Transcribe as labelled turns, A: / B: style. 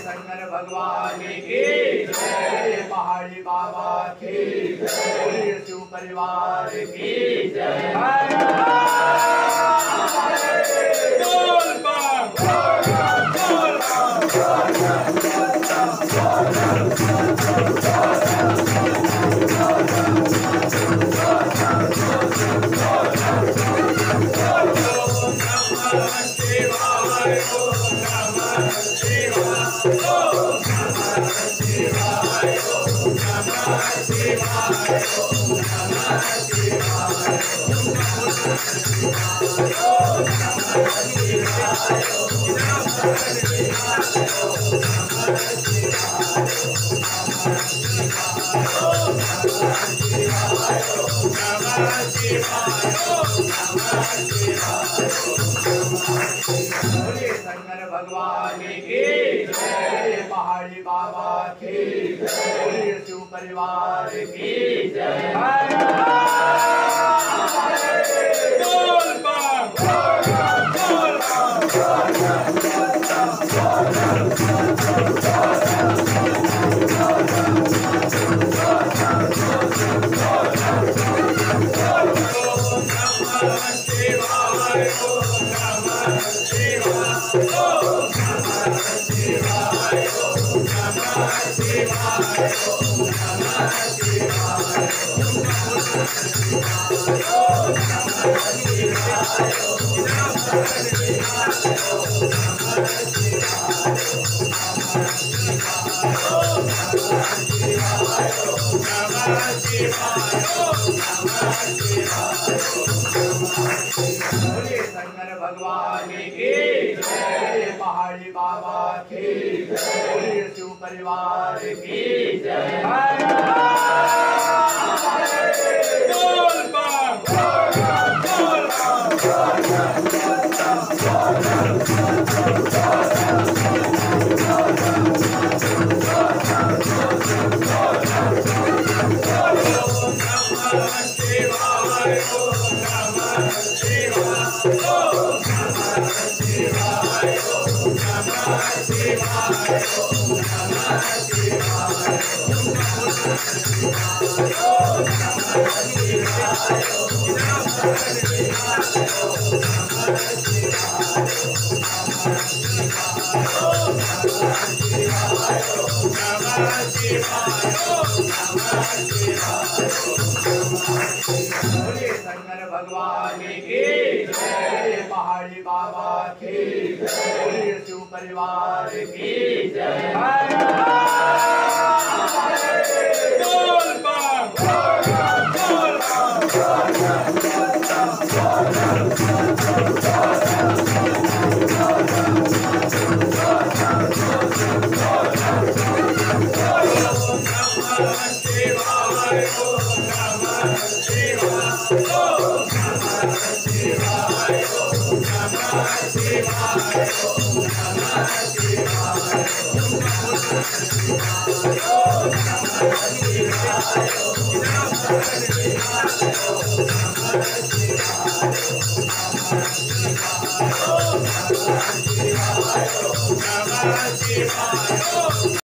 A: शंकर भगवान की जय, पहाड़ी बाबा की जय, शिव परिवार की जय। शंकर भगवान की जय, पहाड़ी बाबा की जय, शिव परिवार की जय। शंकर भगवान की जय, पहाड़ी बाबा की जय, शिव परिवार की जय। शंकर भगवान की जय, पहाड़ी बाबा की जय, शिव परिवार की जय। Bye.